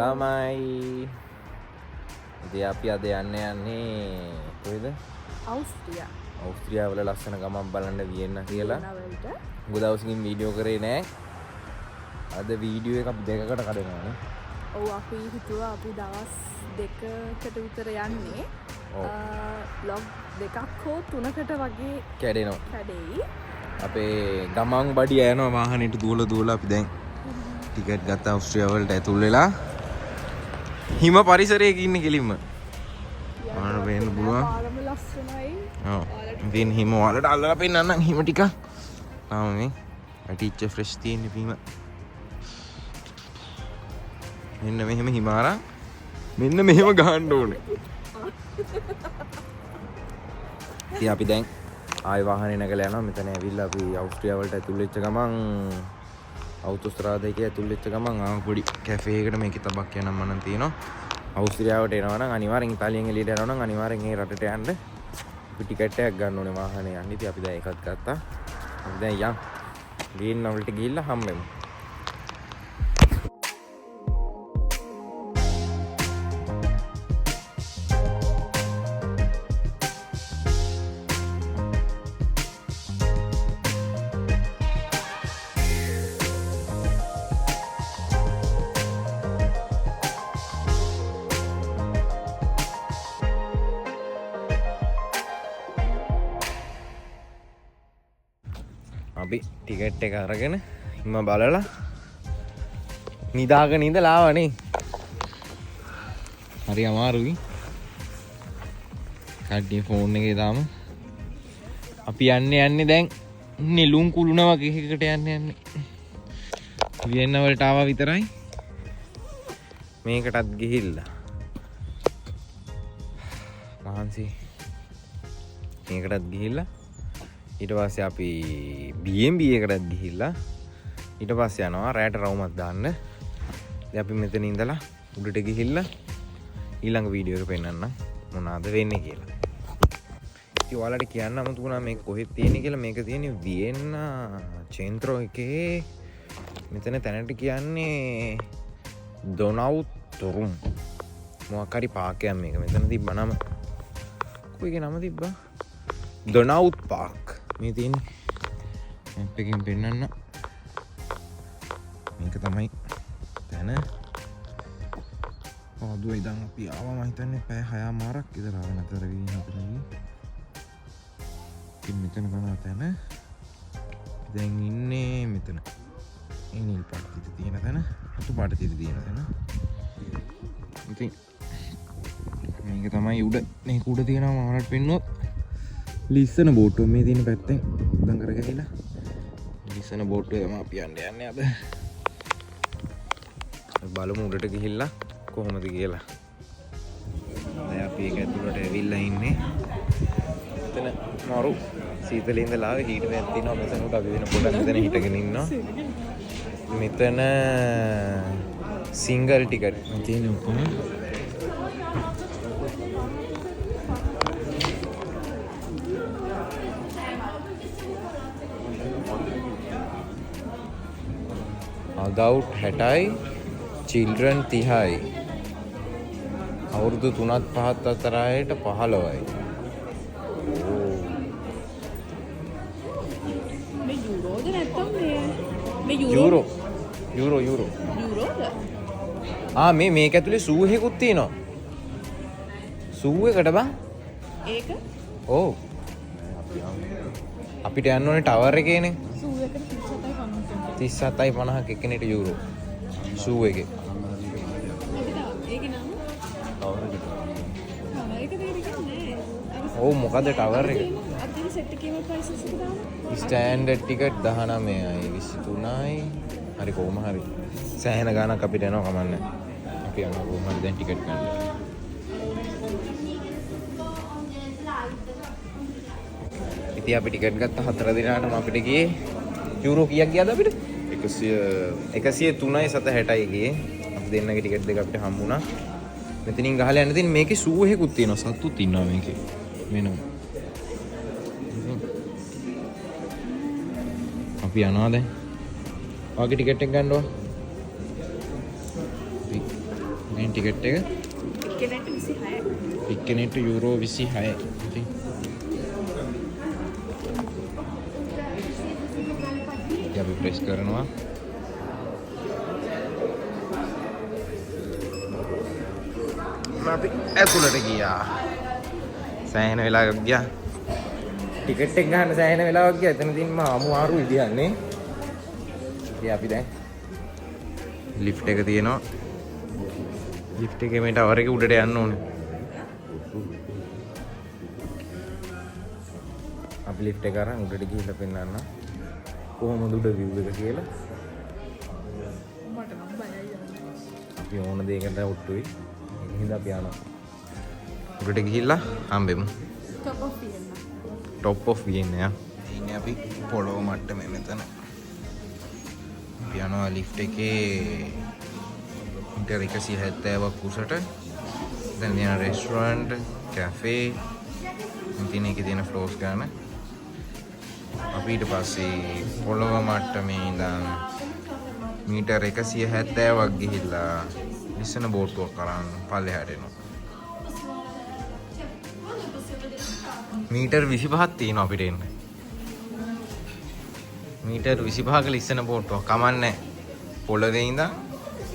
ළමයි. ඉතින් අපි අද යන්නේ කොහෙද? අවුස්ත්‍රියා. අවුස්ත්‍රියාව වල ලස්සන ගමක් බලන්න වියෙන්න කියලා. වලට. ගොඩවස්කින් වීඩියෝ කරේ නෑ. අද වීඩියෝ එක අපි දෙකකට කඩනවා නේ. ඔව් අපි හිතුවා අපි දවස් දෙකකට විතර යන්නේ. vlog දෙකක් හෝ තුනකට වගේ කැඩෙනවා. කැඩෙයි. අපේ ගමන් බඩිය යනවා වාහනේට දුවලා අපි දැන් ටිකට් ගත්ත අවුස්ත්‍රියාව වලට ඇතුල් වෙලා හිම පරිසරයක ඉන්නේ කෙලින්ම. ආන වෙන්න පුළුවන්. පාරම ලස්සනයි. ඔව්. ඉතින් හිම වලට අල්ලලා පෙන්නන්නම් හිම ටික. තාම මේ ඇටිච්ච ෆ්‍රෙෂ් තියෙන හිම. මෙන්න මෙහෙම හිමාරා. මෙන්න මෙහෙම ගහන්න ඕනේ. ඉතින් අපි දැන් ආයි වාහනේ නැගලා යනවා. මෙතන ඇවිල්ලා අපි අවුස්ත්‍රියාව වලට ඇතුල් වෙච්ච ගමන් අවුතෝස්ත්‍රාදා එකේ ඇතුල් වෙච්ච ගමන් පොඩි කැෆේ එකකට මේකේ තබක් යනම් මනම් තියෙනවා. අවුස්ත්‍රියාවට එනවා නම් අනිවාර්යෙන් ඉතාලියෙන් එළියට යනවා නම් අනිවාර්යෙන් ඒ රටට යන්න අපි ටිකට් එකක් ගන්න ඕනේ වාහනේ යන්න. ඉතින් අපි දැන් එකක් ගත්තා. අපි දැන් යන් ගේන්න වලට ගිහිල්ලා හම්බෙමු. අපි ටිකට් එක අරගෙන හිම බලලා නිදාගෙන ඉඳලා ආවනේ. හරි අමාරුයි. කඩේ ෆෝන් එකේ දාම අපි යන්නේ දැන් නෙළුම් කුළුණ වගේ එකකට යන්නේ. වියන්න වලට ආවා විතරයි. මේකටත් ගිහිල්ලා. මහන්සි. මේකටත් ගිහිල්ලා ඊට පස්සේ අපි B&B එකටත් ගිහිල්ලා ඊට පස්සේ යනවා රැට රවුමක් දාන්න. දැන් අපි මෙතන ඉඳලා උඩට ගිහිල්ලා ඊළඟ වීඩියෝ එක පෙන්නන්නම් මොනවාද වෙන්නේ කියලා. ඉතින් ඔයාලට කියන්න අමතකුණා මේක කොහෙද තියෙන්නේ කියලා. මේක තියෙන්නේ වියෙන්න චෙන්ත්‍රෝ එකේ මෙතන තැනට කියන්නේ දොනවුතුරුම් මොකක් හරි පාකයක් මේක. මෙතන තිබ්බා නම. කොයිගේ නම තිබ්බා? දොනවුත් පාක්. මේ තියෙන්නේ මැප් එකෙන් පෙන්නන්න. මේක තමයි තැන. පාදුවේ ඉඳන් අපි ආවා මම හිතන්නේ පැය 6මාරක් විතර ආව නතර වෙන්නේ නතරයි. ඉතින් මෙතන තමයි තැන. දැන් ඉන්නේ මෙතන. ඒ නිල් පාට තියෙන තැන, රතු පාට තියෙන තැන. ඉතින් මේක තමයි උඩ මේක උඩ තියෙනවා මාරට පෙන්නුවොත්. ලිස්සන බෝට්ටුව මේ තියෙන පැත්තෙන් උඩන් කරගහලා ලිස්සන බෝට්ටුවේ තමයි අපි යන්නේ අද. බලමු උඩට ගිහිල්ලා කොහොමද කියලා. දැන් අපි ඒක ඇතුළට ඇවිල්ලා ඉන්නේ. එතන මරු සීතලේ ඉඳලා ආවේ හීටර් එකක් තියෙනවා මෙතන උඩ අපි වෙන පොඩක් මෙතන හිටගෙන ඉන්නවා. මෙතන සිංගල් ටිකට් තියෙන ඔක්කොම adult 60යි children 30යි අවුරුදු 3ත් 5ත් අතර අයට 15යි. මේ යුරෝද නැත්නම් මේ යුරෝද? යුරෝද? මේක ඇතුලේ සූ එකකුත් තියෙනවා. සූ එකට බං. ඒක? ඔව්. අපිට යන්න ඕනේ ටවර් එකේනේ. සූ එකට 37යි 50ක් එක්කෙනෙට යුරෝ. සූ එකේ. ඒකේ නම? ඒක දෙන්නේ නෑ. ඔව් මොකද ටවර් එක? අදින් සෙට් එකේම ප්‍රයිස් එක දාන්න. ස්ටෑන්ඩඩ් ටිකට් 19යි 23යි. හරි කොහොම හරි. සෑහෙන ගාණක් අපිට යනවා කමන්නේ. අපි යනවා කොහොම හරි දැන් ටිකට් ගන්න. ඉතින් අපි ටිකට් ගත්ත 4 දිනාටම අපිට ගියේ යුරෝ කීයක් ගියාද අපිට? 103යි 760යි ගියේ. අපි දෙන්නගේ ටිකට් දෙක අපිට හම්බුණා. මෙතනින් ගහලා යන්න තියෙන මේකේ සූ එකකුත් තියෙනවා. සතුත් ඉන්නවා මේකේ. වෙනම. අපි යනවා දැන්. ඔයාගේ ටිකට් එක ගන්නවා. ටිකට් එක? එක්කෙනෙක්ට 26. එක්කෙනෙක්ට යුරෝ 26. ඉතින් අපි ප්‍රෙස් කරනවා. අපි ඇතුළට ගියා. සෑහෙන වෙලාවක් ගියා. ටිකට් එක ගන්න සෑහෙන වෙලාවක් ගියා. එතනදීම අමුආරු ඉදියන්නේ. ඉතින් අපි දැන් ලිෆ්ට් එක තියෙනවා. ලිෆ්ට් එකේ මේ ටවර් එක උඩට යන්න ඕනේ. අපි ලිෆ්ට් එක අරන් උඩට ගිහිල්ලා පෙන්නන්න කොහොමද උඩ view එක කියලා. මට නම් බයයි. අපි ඕන දෙයකට උට්ටුයි. ඒක හින්දා අපි යනවා. උඩට ගිහිල්ලා හම්බෙමු. Top of Vienna. Top of Vienna. ඉන්නේ අපි පොළොව මට්ටමේ මෙතන. අපි යනවා ලිෆ්ට් එකේ මීටර් 170ක් උසට. දැන් තියෙන රෙස්ටුරන්ට්, කැෆේ, ඉතින් ඒකේ තියෙන ෆ්ලෝර්ස් ගන්න. අපි ඊට පස්සේ පොළොව මට්ටමේ ඉඳන් මීටර් 170ක් ගිහිල්ලා ඉස්සන බෝට්ටුවක් කරන් පල්ලෙහාට එනවා. මීටර් 25ක් තියෙනවා අපිට එන්න. මීටර් 25ක ඉස්සන බෝට්ටුවක් කමන්නේ. පොළවේ ඉඳන්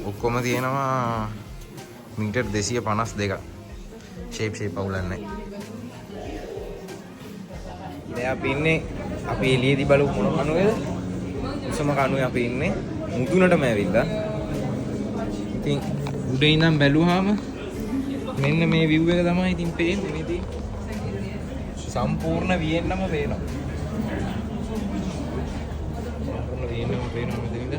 ඔක්කොම තියෙනවා මීටර් 252ක්. ෂේප් අවුලන්නේ. දැන් අපි ඉන්නේ අපි එළියේදී බලමු මොන කණුවේද? උසම කණුවේ අපි ඉන්නේ. මුදුනටම ඇවිල්ලා. ඉතින් උඩ ඉඳන් බැලුවාම මෙන්න මේ view එක තමයි ඉතින් පේන්නේ නේද? සම්පූර්ණ වියෙන්නම පේනවා. සම්පූර්ණ වියෙන්නම පේනවා මෙතනින්ද.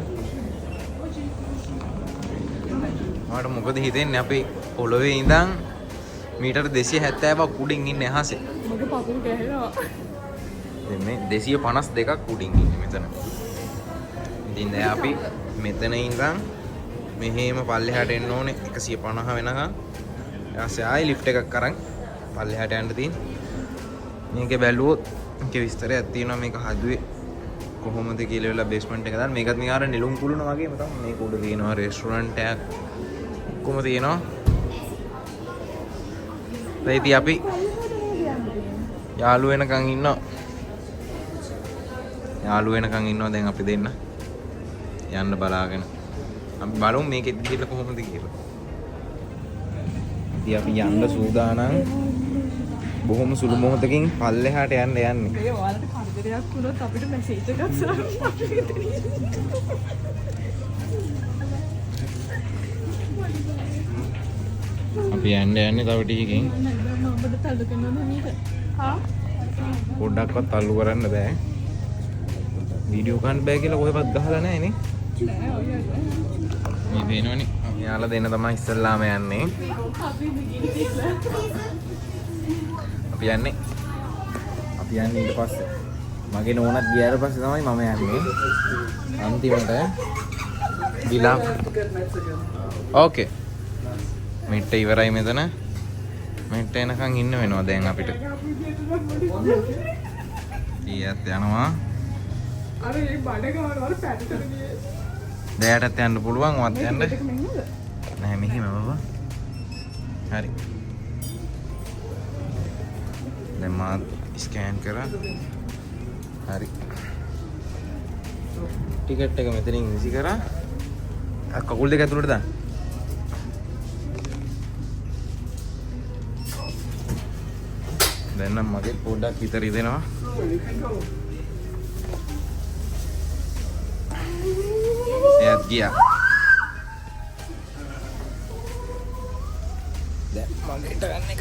මට මොකද හිතෙන්නේ අපි පොළොවේ ඉඳන් මීටර් 270ක් උඩින් ඉන්නේ අහසේ. මගේ පපුව ගැහෙනවා. දැන් මේ 252ක් උඩින් ඉන්නේ මෙතන. ඉතින් දැන් අපි මෙතන ඉඳන් මෙහෙම පල්ලෙහාට එන්න ඕනේ 150 වෙනකන්. ඊට පස්සේ ආයි ලිෆ්ට් එකක් අරන් පල්ලෙහාට යන්න තියෙන්නේ. මේක බැලුවොත් මේකේ විස්තරයක් තියෙනවා මේක හදුවේ කොහොමද කියලා වෙලා බේස්මන්ට් එක දාන්න. මේකත් නිකන් අර නෙළුම් කුළුණ වගේම තමයි. මේක උඩ තියෙනවා රෙස්ටුරන්ට් එකක්. ඔක්කොම තියෙනවා. දැන් ඉතින් අපි යාළු වෙනකන් ඉන්නවා. යාළු වෙනකන් ඉන්නවා දැන් අපි දෙන්න. යන්න බලාගෙන. අපි බලමු මේකෙත් ගිහලා කොහොමද කියලා. ඉතින් අපි යන්න සූදානම්. බොහොම සුළු මොහොතකින් පල්ලෙහාට යන්න යන්නේ. මේ ඔයාලට කරදරයක් වුණොත් අපිට මැසේජ් එකක් සර්. අපි යන්නේ තව ටිකකින්. මම ඔබට තල්ලු කරනවා නේද? හා? පොඩ්ඩක්වත් තල්ලු කරන්න බෑ. වීඩියෝ ගන්න බෑ කියලා කොහෙවත් ගහලා නැහැ නේ. නෑ ඔය මේ දෙනවනේ. යාලා දෙන්න තමයි ඉස්සල්ලාම යන්නේ. අපි බිගින් කියලා. අපි යන්නේ ඊට පස්සේ මගේ නෝනත් ගියාට පස්සේ තමයි මම යන්නේ අන්තිමට ගිලා. ඕකේ මෙට්ට ඉවරයි මෙතන. මෙට්ට එනකන් ඉන්න වෙනවා දැන් අපිට. ඊයත් යනවා. අර මේ බඩ ගානවල පැත්තට ගියේ. දැයටත් යන්න පුළුවන්. වත් යන්න නෑ මෙහෙම බබා. හරි. දැන් මා ස්කෑන් කරා. හරි. ටිකට් එක මෙතනින් විසි කරා. කකුල් දෙක ඇතුළට දාන්න. දැන් නම් මගේ පොඩ්ඩක් විතර ඉදෙනවා. එයත් ගියා. දැන් මගේට ගන්න එක.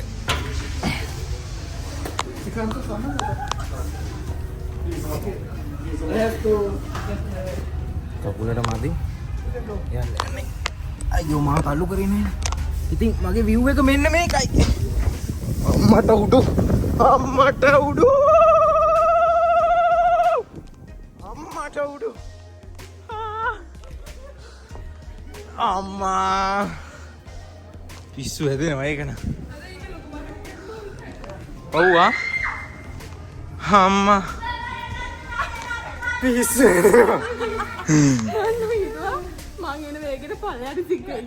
කකුලට මදි. යන්නේ. අයියෝ මා තල්ලු කරේ නෑ. ඉතින් මගේ view එක මෙන්න මේකයි. අම්මට උඩු. අම්මට උඩු. අම්මට උඩු. අම්මා. පිස්සු හැදෙනවා ඒක න ะ. ඔව්වා. අම්මා. පිස්සු හැදෙනවා. මං එන වේගෙට පල්ලයට සික්කයි.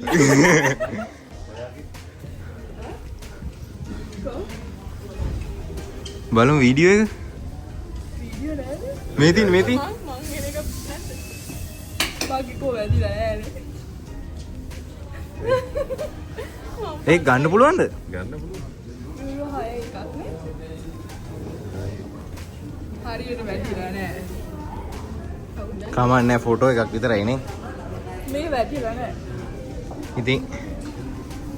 බලමු වීඩියෝ එක. වීඩියෝ නෑනේ. මේ තියෙන මං එන එක නැද්ද? බාගි කෝ වැදිලා නෑනේ. ඒක ගන්න පුළුවන්ද? ගන්න පුළුවන්. වීඩියෝ 6 එකක් නේ. හරියට වැදිලා නෑ. කමන්නේ ෆොටෝ එකක් විතරයි නේ. මේ වැදිලා නෑ. ඉතින්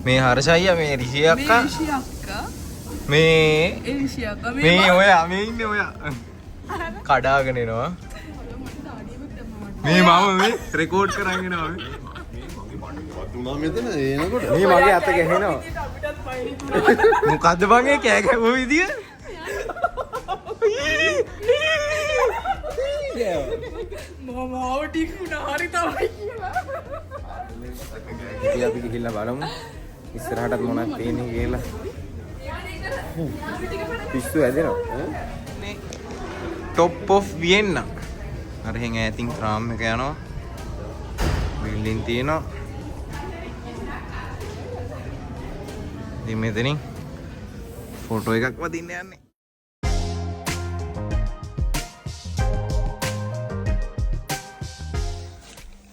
මේ හර්ෂයියා මේ රිෂි මේ අක්කා ඍෂි අක්කා මේ ඍෂි අක්කා මේ ඔයා මේ ඉන්නේ ඔයා කඩාගෙන එනවා. මේ මම මේ රෙකෝඩ් කරන් එනවා මේ. වතුනා මෙතන එනකොට මේ මගේ අත ගැහෙනවා. අපිටත් පයින් මොකද්ද බං ඒ කෑ ගැහුව විදිය? මම අවටික් වුණා හරි තමයි කියලා. ඉතින් අපි ගිහිල්ලා බලමු ඉස්සරහටත් මොනවද තියෙන්නේ කියලා. පිස්සු ඇදෙනවා. මේ টොප් ඔෆ් වියෙන්නා. අර හෙන් ඈතින් ට්‍රාම් එක යනවා. බිල්ඩින් තියෙනවා. ඉතින් මෙතනින් ෆොටෝ එකක් වදින්න යන්නේ.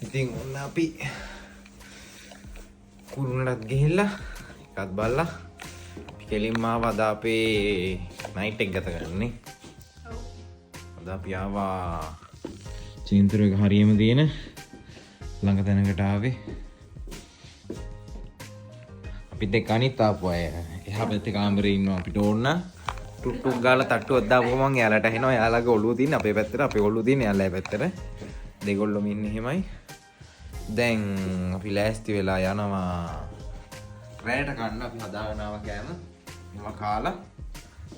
ඉතින් ඔන්න අපි කුරුණටත් ගිහිල්ලා එකත් බලලා අපි කෙලින්ම ආව අද අපේ නයිට් එක ගත කරන්නේ. අද අපි ආවා චේන්තුර එක හරියම තියෙන ළඟ තැනකට ආවේ. අපිත් එක්ක අනිත් ආපු අය එහා පැත්තේ කාමරේ ඉන්නවා අපිට ඕන ටුක් ගාලා තට්ටුවක් දාපුවම මං එයාලට එනවා. එයාලගේ ඔළුව තියෙන අපේ පැත්තට අපේ ඔළුව තියෙන එයාලගේ පැත්තට. දෙගොල්ලොම ඉන්නේ එහෙමයි. දැන් අපි ලෑස්ති වෙලා යනවා රැයට කන්න. අපි හදාගෙන ආව කෑම මේවා කාලා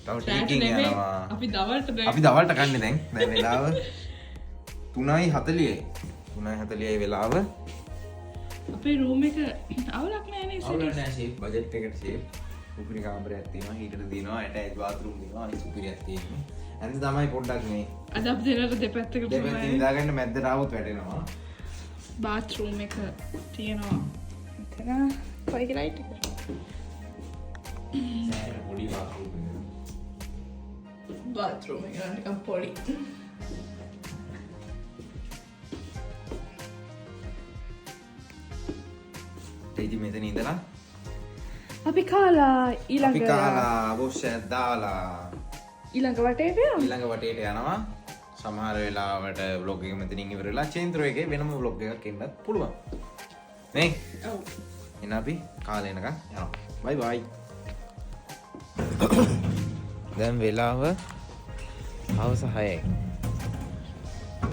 තව ටිකකින් යනවා. අපි දවල්ට අපි දවල්ට කන්නේ දැන්. දැන් වෙලාව 3:40යි. 3:40යි වෙලාව. අපේ රූම් එක අවුලක් නෑනේ අවුලක් නෑ ෂේප් බජට් එකට ෂේප්. උපරි කාමරයක් තියෙනවා, හීටර් තියෙනවා, ඇටච් බාත්රූම් තියෙනවා, අනිත් සුපිරියක් තියෙනවා. අනිත් තමයි පොඩ්ඩක් මේ අද අපි දෙනට දෙපැත්තකට දෙපැත්තෙන් ඉඳාගන්න මැද්දට ආවොත් වැටෙනවා. බාත්රූම් එක තියෙනවා. එතන කොයි ලයිට් එක? පොඩි බාත්රූම් එක. බාත්රූම් එක නිකන් පොඩි. ඉතින් මෙතන ඉඳලා අපි කාලා අපි ඊළඟ කාලා බොස්සක් දාලා ඊළඟ වටේට යමු. ඊළඟ වටේට යනවා. සමහර වෙලාවට vlog එක මෙතනින් ඉවර වෙලා චේන්ත්‍රෝ එකේ වෙනම vlog එකක් එන්නත් පුළුවන්. නේ? ඔව්. එහෙනම් අපි කාලේ එනකන් යනවා. බයි බයි. දැන් වෙලාව හවස 6යි.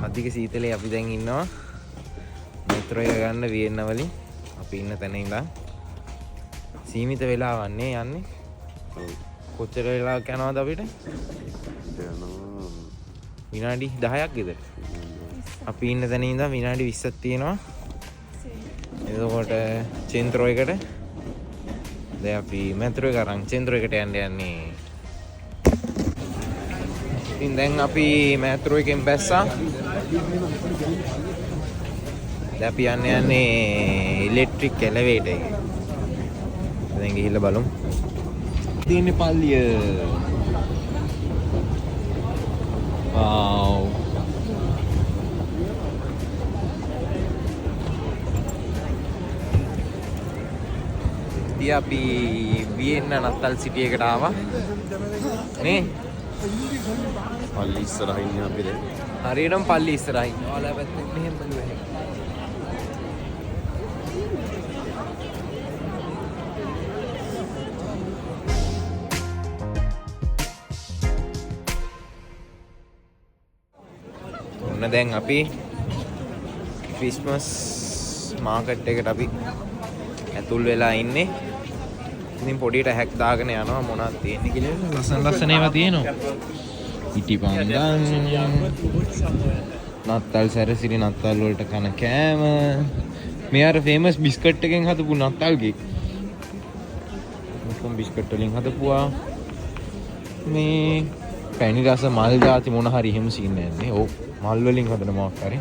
අධික සීතලේ අපි දැන් ඉන්නවා. මෙත්‍රෝ එක ගන්න වියන්න වලින් අපි ඉන්න තැන ඉඳලා සීමිත වෙලාවක් නේ යන්නේ. කොච්චර වෙලාවක් යනවද අපිට? විනාඩි 10ක් විතර. අපි ඉන්න තැන ඉඳන් විනාඩි 20ක් තියෙනවා. එතකොට චේන්ත්‍රෝ එකට දැන් අපි මෙත්‍රෝ එක අරන් චේන්ත්‍රෝ එකට යන්නේ. ඉතින් දැන් අපි මෙත්‍රෝ එකෙන් බැස්සා. දැන් අපි යන්නේ ඉලෙක්ට්‍රික් එලෙවේටර් එකේ. දැන් ගිහිල්ලා බලමු. තියෙන්නේ පල්ලිය. Wow. ඉතින් අපි වියෙන්න නත්තල් සිටි එකට ආවා. නේ? පල්ලි ඉස්සරහින් ඉන්නේ අපි දැන්. හරියටම පල්ලි ඉස්සරහින්. ඔයාලා පැත්තෙන් මෙහෙම බලුවා එහෙම. ඔන්න දැන් අපි ක්‍රිස්මස් මාකට් එකට අපි ඇතුල් වෙලා ඉන්නේ. ඉතින් පොඩියට හැක් දාගෙන යනවා මොනවද තියෙන්නේ කියලා. ලස්සන ලස්සන ඒවා තියෙනවා. ඉටිපන්දන් නත්තල් සැරසිරි නත්තල් වලට කන කෑම. මේ අර ෆේමස් බිස්කට් එකෙන් හදපු නත්තල් කේක්. මොකම් බිස්කට් වලින් හදපුවා. මේ පැණි රස මල් ಜಾති මොන හරි එහෙම සීන් නෑනේ. ඔව් මල් වලින් හදන මොකක් හරි.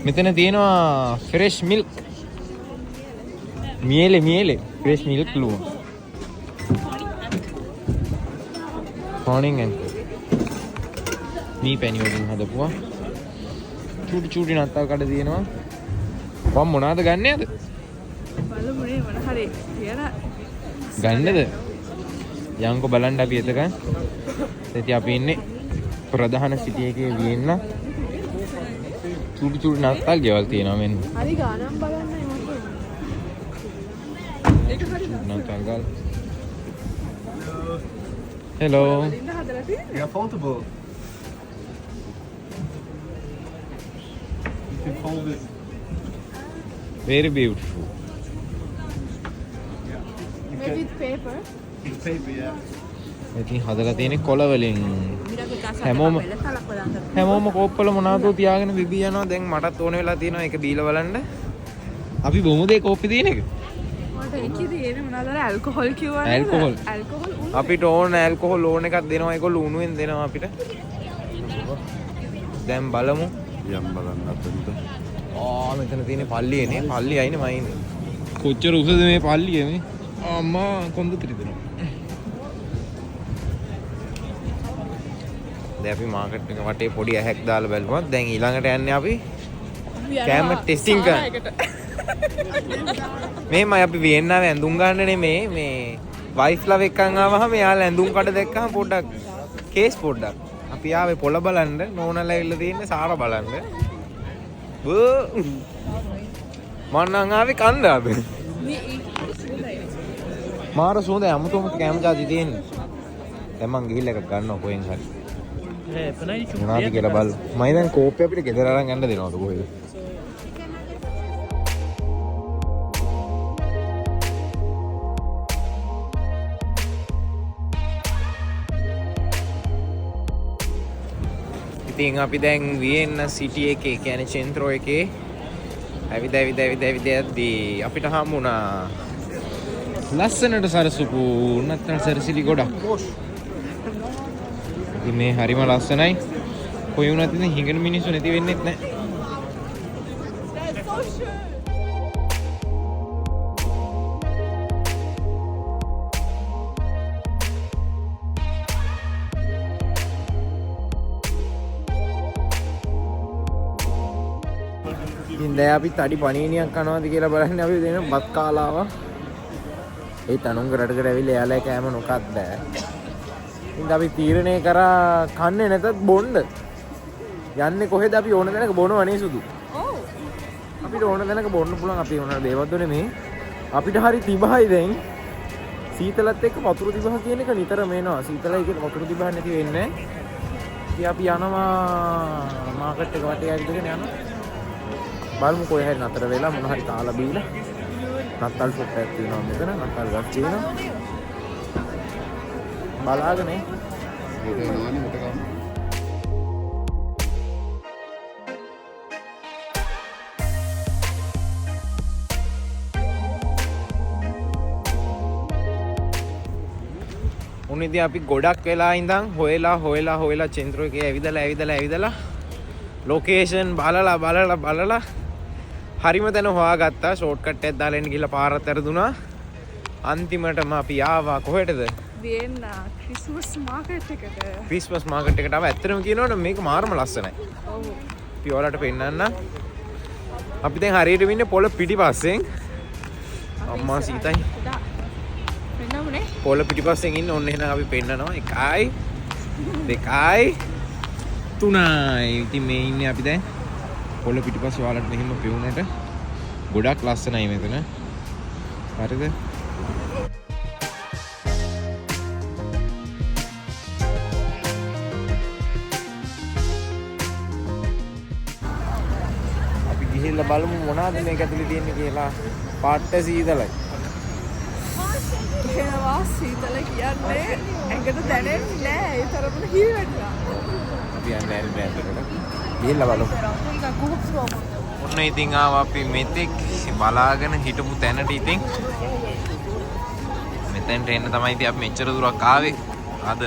මෙතන තියෙනවා ෆ්‍රෙෂ් මිල්ක්. මියලේ ෆ්‍රෙෂ් මිල්ක් ලුව. හොනින් ඇන්කෝ මේ පැණි වලින් හදපුවා චූටි චූටි නත්තල් කඩ තියෙනවා වම් මොනවාද ගන්න යද බලමුනේ මොන හරි කියලා ගන්නද යංකෝ බලන්න අපි එතකන් ඉතින් අපි ඉන්නේ ප්‍රධාන සිටි එකේ වියෙන්න චූටි චූටි නත්තල් ගෙවල් තියෙනවා මෙන්න හරි ගානම් බලන්න ඒක හරි නත්තල් ගල් හෙලෝ ඉන්න හදලා තියෙන්නේ Yeah, foldable. You can fold it. very beautiful maybe with paper With paper, yeah. ඉතින් හදලා තියෙන්නේ කොළ වලින් හැමෝම කෝප්පල මොනවාදෝ තියාගෙන බිබී යනවා දැන් මටත් ඕන වෙලා තියෙනවා ඒක බීලා බලන්න අපි බොමුද ඒ කෝප්පේ තියෙන එක මට ඒකේ තියෙන මොනවාද ඇල්කොහොල් කිව්වනේ ඇල්කොහොල්. ඇල්කොහොල් අපිට ඕන ඇල්කොහොල් ඕන එකක් දෙනවා ඒගොල්ලෝ උණුවෙන් දෙනවා අපිට දැන් බලමු යම් බලන්න අපිට. මෙතන තියෙන පල්ලියනේ පල්ලියයිනේ මම ඉන්නේ කොච්චර උසද මේ පල්ලිය මේ අම්මා කොන්ද තිරිදෙනවා දැන් අපි මාකට් එක වටේ පොඩි ඇහැක් දාලා බලමු දැන් ඊළඟට යන්නේ අපි කැමරා ටෙස්ටිං කරන්න මේමයි අපි වියන්නාවේ ඇඳුම් ගන්න නෙමේ මේ වයිෆ්ලා වෙක්කන් ආවහම යාලා ඇඳුම් කඩ දැක්කම පොඩ්ඩක් කේස් පොඩ්ඩක් අපි ආවේ පොළ බලන්න නෝනලා ඉල්ල තියෙන්නේ සාර බලන්න මන්නං ආවේ කණ්ඩායම මාර සුවඳ අමුතුම කැම ජාති තියෙන්නේ දැන් මං ගිහිල්ලා එකක් ගන්නවා කොහෙන් හරි මොනවද කියලා බලමු මම දැන් කෝප්පේ අපිට ගෙදර අරන් යන්න දෙනවද කොහෙද ඉතින් අපි දැන් වියෙන්න සිටි එකේ කියන්නේ චෙන්ත්‍රෝ එකේ ඇවිද යද්දී අපිට හම්බුණා ලස්සනට සරසපු නත්තල් සරසිලි ගොඩක් ඉතින් මේ හරිම ලස්සනයි කොයි වුණත් ඉතින් හිඟන මිනිස්සු නැති වෙන්නෙත් නැහැ ඉතින් දැන් අපි තඩි පණීනියක් කනවාද කියලා බලන්න අපි දෙන බත් කාලා ආවා. ඒ තනුංග රටකට ඇවිල්ලා එයාලා කෑම නොකද්ද. ඉතින් අපි තීරණය කරා කන්නේ නැතත් බොන්න. යන්නේ කොහෙද අපි ඕන තැනක බොනවනේ සුදු. ඔව්. අපිට ඕන තැනක බොන්න පුළුවන් අපි ඕන දේවද්දෝනේ මේ. අපිට හරි තිබහයි දැන්. සීතලත් එක්ක වතුර තිබහ කියන එක නිතරම එනවා. සීතලයි කියන වතුර තිබහ නැති වෙන්නේ නැහැ. ඉතින් අපි යනවා මාකට් එක වටේ ඇවිදගෙන යනවා. බලමු කොහේ හරි නතර වෙලා මොන හරි කාලා බීලා නත්තල් ෂොප් එකක් තියෙනවා මෙතන නත්තල් ගස් තියෙනවා බලාගෙන ඒක නෝනේ මට ගන්න. උනිදී අපි ගොඩක් වෙලා ඉඳන් හොයලා චෙන්ත්‍රෝ එකේ ඇවිදලා ලොකේෂන් බලලා හරිම තැන හොයාගත්තා ෂෝට් කට් එකක් දාලා එන්න ගිහලා පාරත් ඇරදුනා අන්තිමටම අපි ආවා කොහෙටද වියෙන්න ක්‍රිස්මස් මාකට් එකට ක්‍රිස්මස් මාකට් එකට ආවා ඇත්තටම කියනවනම් මේක මාරම ලස්සනයි ඔව් අපි ඔයාලට පෙන්නන්න අපි දැන් හරියට ඉන්නේ පොළ පිටිපස්සෙන් අම්මා සීතයි වෙනමුනේ පොළ පිටිපස්සෙන් ඉන්න ඔන්න එහෙනම් අපි පෙන්නනවා 1යි 2යි 3යි ඉතින් මේ ඉන්නේ අපි දැන් පොළ පිටිපස්සේ ඔයාලට මෙහෙම පෙවුනට ගොඩක් ලස්සනයි මෙතන හරිද අපි ගිහිල්ලා බලමු මොනවද මේක ඇතුලේ තියෙන්නේ කියලා පාට්ට සීතලයි කියනවා සීතල කියන්නේ ඇඟට දැනෙන්නේ නැහැ ඒ තරමට හිල් වෙනවා අපි යන්නේ ඇතුලට ගිහිල්ලා බලමු ඔන්න ඉතින් ආවා අපි මෙතෙක් බලාගෙන හිටපු තැනට ඉතින් මෙතෙන්ට එන්න තමයි ඉතින් අපි මෙච්චර දුරක් ආවේ අද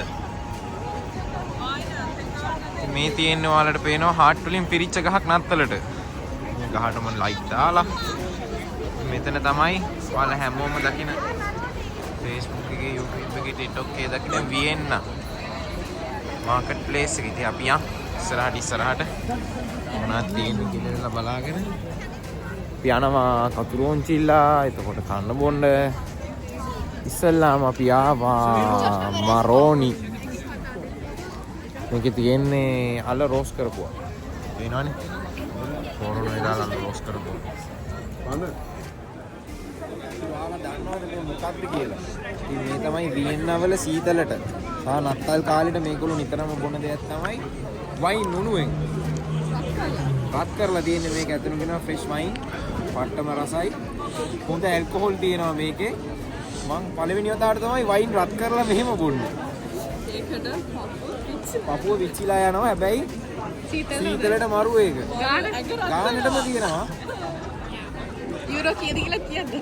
මේ තියෙන්නේ ඔයාලට පේනවා හાર્ට් වලින් පිරිච්ච ගහක් නත්තලට මේ ගහටම ලයිට් දාලා මෙතන තමයි ඔයාලා හැමෝම දකින Facebook එකේ YouTube එකේ TikTok එකේ දකින වියෙන්න මාකට් ප්ලේස් එක. ඉතින් අපි ඉස්සරහට මොනවද තියෙන්නේ කියලා බලාගෙන අපි යනවා කතුරුවන්චිල්ලා. එතකොට කන්න බොන්න ඉස්සල්ලාම අපි ආවා මරෝනි. මේකේ තියෙන්නේ අල රෝස් කරපුවා. වෙනවනේ. කොරෝනා ඉදාලා අල රෝස් කරපුවා. Mana? දන්නවද මොකක්ද කියලා? ඉතින් මේ තමයි වියන්නවල සීතලට සහ නත්තල් කාලෙට මේගොල්ලෝ නිතරම බොන දෙයක් තමයි වයින් උණුවෙන්. රත් කරලා තියෙන්නේ මේක ඇතුළේ කියනවා ෆ්‍රෙෂ් වයින්. පට්ටම රසයි. හොඳ ඇල්කොහොල් තියෙනවා මේකේ. මං පළවෙනි වතාවට තමයි වයින් රත් කරලා මෙහෙම බොන්නේ. ඒකට පපුව විච්චිලා යනවා. හැබැයි සීතලට මරු ඒක. ගානටම තියෙනවා. යුරෝ කීයද කියලා කියද්ද?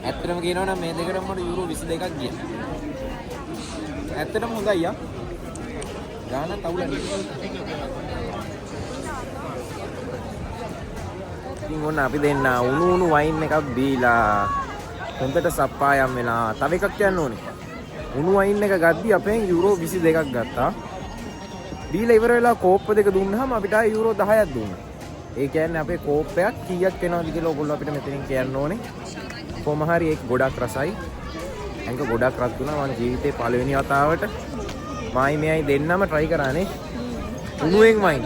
ඇත්තටම කියනවා නම් මේ දෙකටම මට යුරෝ 22ක් ගියා. ඇත්තටම හොඳයි යා. ගානක් අවුලන්නේ. ඉතින් ඕන අපි දෙන්න උණු වයින් එකක් බීලා හොඳට සප්පායම් වෙලා තව එකක් කියන්න ඕනේ. උණු වයින් එක ගද්දි අපෙන් යුරෝ 22ක් ගත්තා. බීලා ඉවර වෙලා කෝප්ප දෙක දුන්නාම අපිට ආයෙ යුරෝ 10ක් දුන්නා. ඒ කියන්නේ අපේ කෝප්පයක් කීයක් වෙනවද කියලා ඔයගොල්ලෝ අපිට මෙතනින් කියන්න ඕනේ. කොහොම හරි ඒක ගොඩක් රසයි. ඇඟ ගොඩක් රත් වුණා. මම ජීවිතේ පළවෙනි වතාවට මායි මෙයයි දෙන්නම try කරානේ. උණුවෙන් වයින්.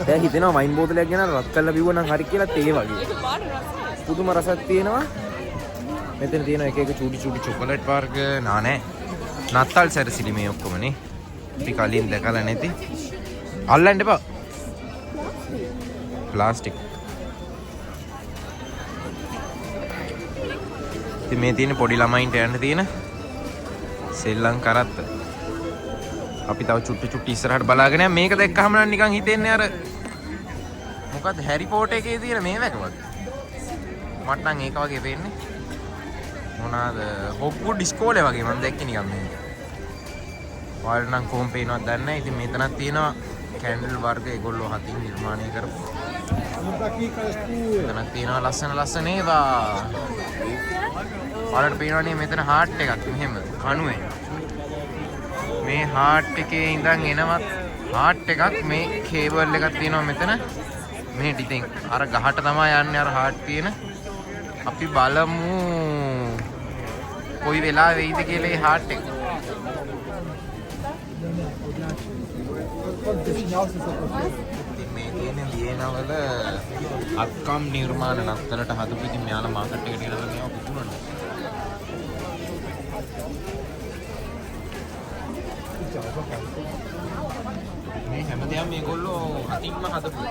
දැන් හිතෙනවා වයින් බෝතලයක් ගෙනල්ලා රත් කරලා බිව්වනම් හරි කියලා තේ වගේ. පුදුම රසක් තියෙනවා. මෙතන තියෙන එක එක චූටි චොකලට් වර්ග නෑ. නත්තල් සැරසිලි මේ ඔක්කොමනේ. අපි කලින් දැකලා නැති. අල්ලන්න එපා. ප්ලාස්ටික්. ඉතින් මේ තියෙන පොඩි ළමයින්ට යන්න තියෙන සෙල්ලම් කරත්ත. අපි තව චුට්ටි ඉස්සරහට බලාගෙන යන්න. මේක දැක්කහම නම් නිකන් හිතෙන්නේ අර මොකද්ද හැරි පොටර් එකේ තියෙන මේ වැක වගේ. මට නම් ඒක වගේ පේන්නේ. මොනවාද හොග්වුඩ් ඉස්කෝලේ වගේ මම දැක්කේ නිකන් මේ. ඔයාලට නම් කොහොම පේනවද දන්නේ නැහැ. ඉතින් මෙතනක් තියෙනවා කැන්ඩල් වර්ග ඒගොල්ලෝ හතින් නිර්මාණය කරපු. මෙතනක් තියෙනවා ලස්සන ඒවා. ඔයාලට පේනවනේ මෙතන හાર્ට් එකක් මෙහෙම කණුවේ. මේ හાર્ට් එකේ ඉඳන් එනවත් හાર્ට් එකක් මේ කේබල් එකක් තියෙනවා මෙතන. මෙහෙට ඉතින් අර ගහට තමයි යන්නේ අර හાર્ට් තියෙන. අපි බලමු කොයි වෙලාවෙ වෙයිද කියලා මේ හાર્ට් එක. මේ තියෙන ලියනවල අත්කම් නිර්මාණ නත්තරට හදපු ඉතින් මෙයාලා මාකට් එකට ගෙනල්ලා මේවා පුපුරනවා. මේ හැමදේම මේගොල්ලෝ අතින්ම හදපු.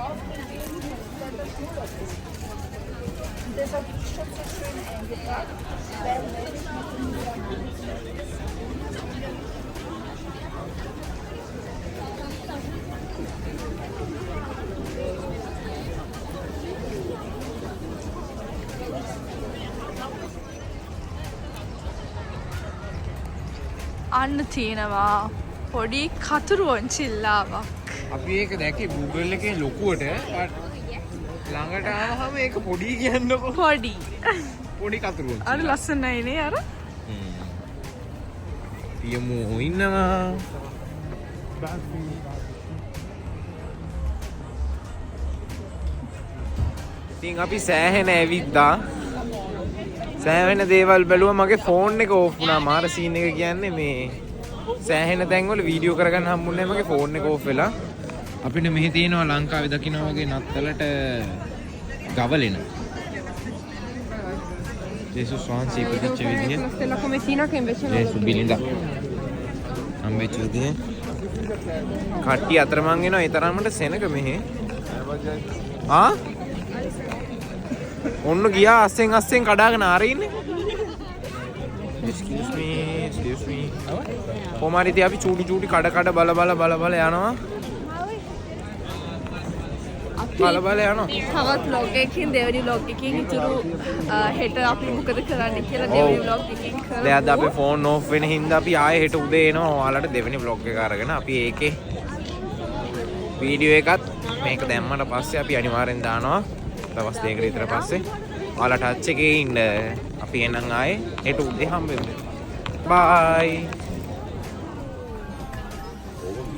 අන්න තියෙනවා පොඩි කතුරුවන්චිල්ලාවක්. අපි ඒක දැක්කේ Google එකේ ලොකුවට ළඟට ආවම ඒක පොඩි කියන්නකො. පොඩි කතුරුවන්. අර ලස්සනයි නේ අර. පියමු ඉන්නවා. ඉතින් අපි සෑහෙන ඇවිද්දා. සෑහෙන දේවල් බැලුවා. මගේ ෆෝන් එක ඕෆ් වුණා. මාර සීන් එක කියන්නේ මේ සෑහෙන තැන්වල වීඩියෝ කරගන්න හම්බුනේ නැහැ. මගේ ෆෝන් එක ඕෆ් වෙලා. අපිට මෙහි තියෙනවා ලංකාවේ දකින්න වගේ නත්තලට ගවලෙන. ජේසුස් වහන්සේ ඉපදිච්ච විදිය. ජේසුස් බිලින්දා. අම්බෙච්ච විදිය. කට්ටිය අතරමං වෙනවා. ඒ තරමට සෙනග මෙහි. ආ? ඔන්න ගියා අස්සෙන් කඩාගෙන ආරේ ඉන්නේ. Excuse me. කොමාරි ඉතින් අපි චූටි කඩ බල යනවා. බල යනවා. තවත් vlog එකකින් දෙවනි vlog එකකින් ඉතුරු හෙට අපි මොකද කරන්න කියලා දෙවනි vlog එකකින් කරමු. දැන් අද අපේ ෆෝන් ඕෆ් වෙන හින්දා අපි ආයේ හෙට උදේ එනවා. ඔයාලට දෙවෙනි vlog එක අරගෙන අපි ඒකේ වීඩියෝ එකත් මේක දැම්මට පස්සේ අපි අනිවාර්යෙන් දානවා. දවස් දෙකකට විතර පස්සේ ඔයාලා ටච් එකේ ඉන්න. අපි එනං ආයේ හෙට උදේ හම්බෙමු. බයි. ඕක